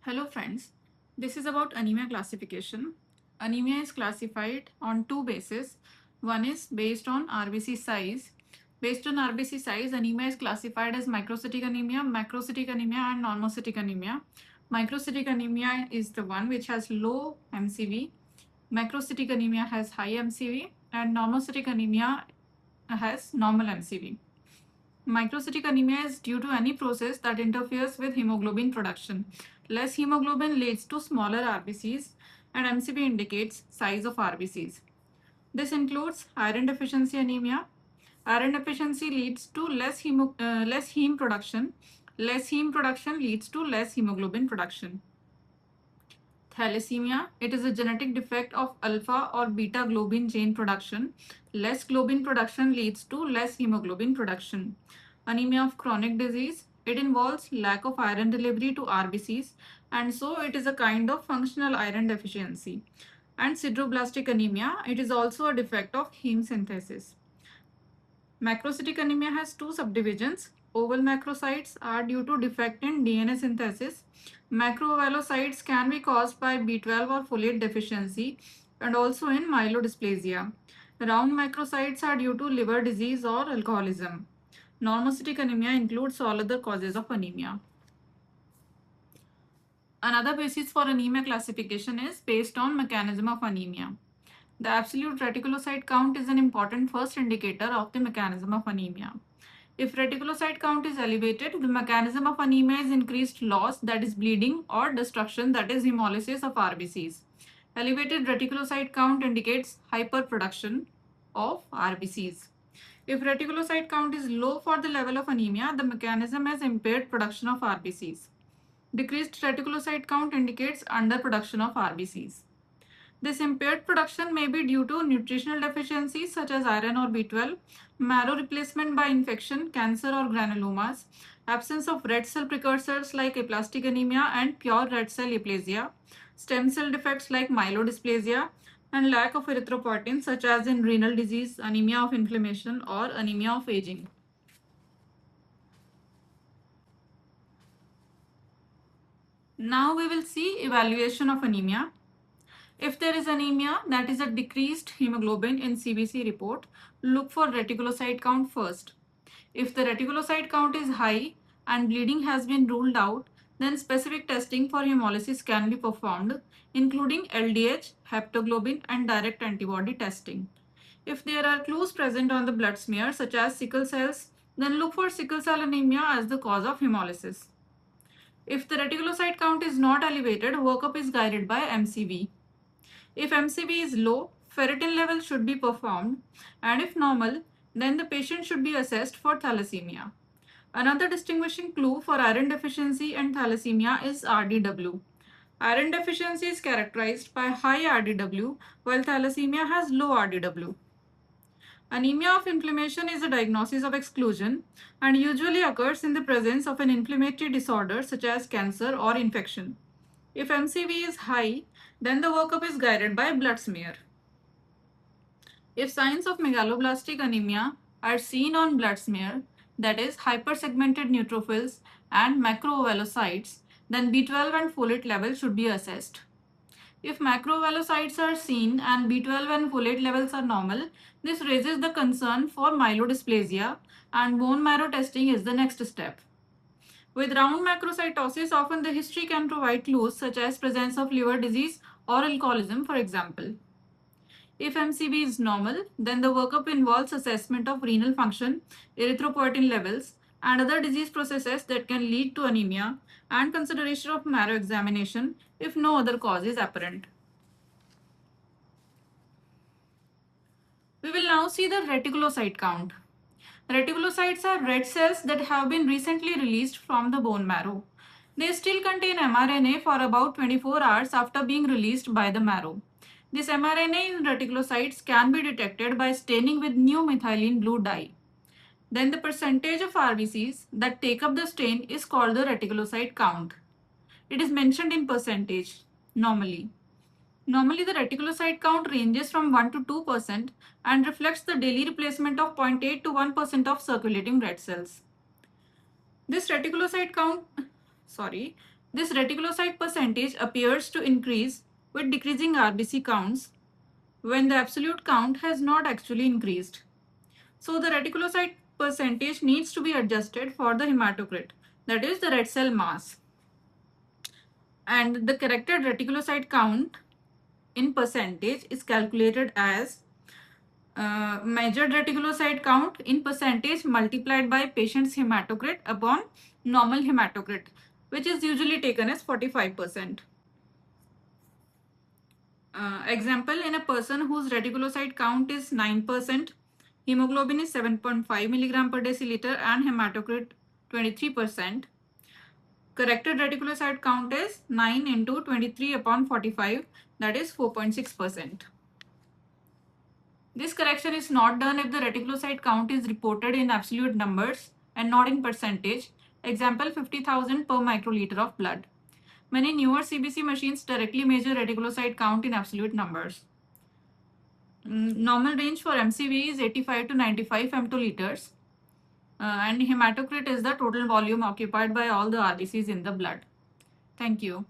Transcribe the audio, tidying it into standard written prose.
Hello friends, this is about anemia classification. Anemia is classified on two bases. One is based on RBC size. Based on RBC size, anemia is classified as microcytic anemia, macrocytic anemia and normocytic anemia. Microcytic anemia is the one which has low MCV. Macrocytic anemia has high MCV and normocytic anemia has normal MCV. Microcytic anemia is due to any process that interferes with hemoglobin production. Less hemoglobin leads to smaller RBCs and MCV indicates size of RBCs. This includes iron deficiency anemia. Iron deficiency leads to less heme production. Less heme production leads to less hemoglobin production. Thalassemia, it is a genetic defect of alpha or beta globin chain production. Less globin production leads to less hemoglobin production. Anemia of chronic disease, it involves lack of iron delivery to RBCs and so it is a kind of functional iron deficiency. And sideroblastic anemia, it is also a defect of heme synthesis. Macrocytic anemia has two subdivisions. Oval macrocytes are due to defect in DNA synthesis. Macroovalocytes can be caused by B12 or folate deficiency and also in myelodysplasia. Round macrocytes are due to liver disease or alcoholism. Normocytic anemia includes all other causes of anemia. Another basis for anemia classification is based on mechanism of anemia. The absolute reticulocyte count is an important first indicator of the mechanism of anemia. If reticulocyte count is elevated, the mechanism of anemia is increased loss, that is bleeding, or destruction, that is hemolysis of RBCs. Elevated reticulocyte count indicates hyperproduction of RBCs. If reticulocyte count is low for the level of anemia, the mechanism has impaired production of RBCs. Decreased reticulocyte count indicates underproduction of RBCs. This impaired production may be due to nutritional deficiencies such as iron or B12, marrow replacement by infection, cancer or granulomas, absence of red cell precursors like aplastic anemia and pure red cell aplasia, stem cell defects like myelodysplasia, and lack of erythropoietin such as in renal disease, anemia of inflammation or anemia of aging. Now we will see evaluation of anemia. If there is anemia, that is a decreased hemoglobin in CBC report, look for reticulocyte count first. If the reticulocyte count is high and bleeding has been ruled out, then specific testing for hemolysis can be performed, including LDH, haptoglobin, and direct antibody testing. If there are clues present on the blood smear, such as sickle cells, then look for sickle cell anemia as the cause of hemolysis. If the reticulocyte count is not elevated, workup is guided by MCV. If MCV is low, ferritin level should be performed, and if normal, then the patient should be assessed for thalassemia. Another distinguishing clue for iron deficiency and thalassemia is RDW. Iron deficiency is characterized by high RDW, while thalassemia has low RDW. Anemia of inflammation is a diagnosis of exclusion and usually occurs in the presence of an inflammatory disorder such as cancer or infection. If MCV is high, then the workup is guided by blood smear. If signs of megaloblastic anemia are seen on blood smear, that is hypersegmented neutrophils and macroovalocytes, then B12 and folate level should be assessed. If macroovalocytes are seen and B12 and folate levels are normal, this raises the concern for myelodysplasia and bone marrow testing is the next step. With round macrocytosis, often the history can provide clues such as presence of liver disease or alcoholism, for example. If MCV is normal, then the workup involves assessment of renal function, erythropoietin levels, and other disease processes that can lead to anemia, and consideration of marrow examination if no other cause is apparent. We will now see the reticulocyte count. Reticulocytes are red cells that have been recently released from the bone marrow. They still contain mRNA for about 24 hours after being released by the marrow. This mRNA in reticulocytes can be detected by staining with new methylene blue dye. Then the percentage of RBCs that take up the stain is called the reticulocyte count. It is mentioned in percentage normally. Normally, the reticulocyte count ranges from 1 to 2% and reflects the daily replacement of 0.8 to 1% of circulating red cells. This reticulocyte count, This reticulocyte percentage appears to increase with decreasing RBC counts when the absolute count has not actually increased. So the reticulocyte percentage needs to be adjusted for the hematocrit, that is the red cell mass. And the corrected reticulocyte count in percentage is calculated as measured reticulocyte count in percentage multiplied by patient's hematocrit upon normal hematocrit, which is usually taken as 45%. Example, in a person whose reticulocyte count is 9%, hemoglobin is 7.5 milligram per deciliter and hematocrit 23%. Corrected reticulocyte count is 9 into 23 upon 45, that is 4.6%. This correction is not done if the reticulocyte count is reported in absolute numbers and not in percentage. Example, 50,000 per microliter of blood. Many newer CBC machines directly measure reticulocyte count in absolute numbers. Normal range for MCV is 85 to 95 femtoliters. And hematocrit is the total volume occupied by all the RBCs in the blood. Thank you.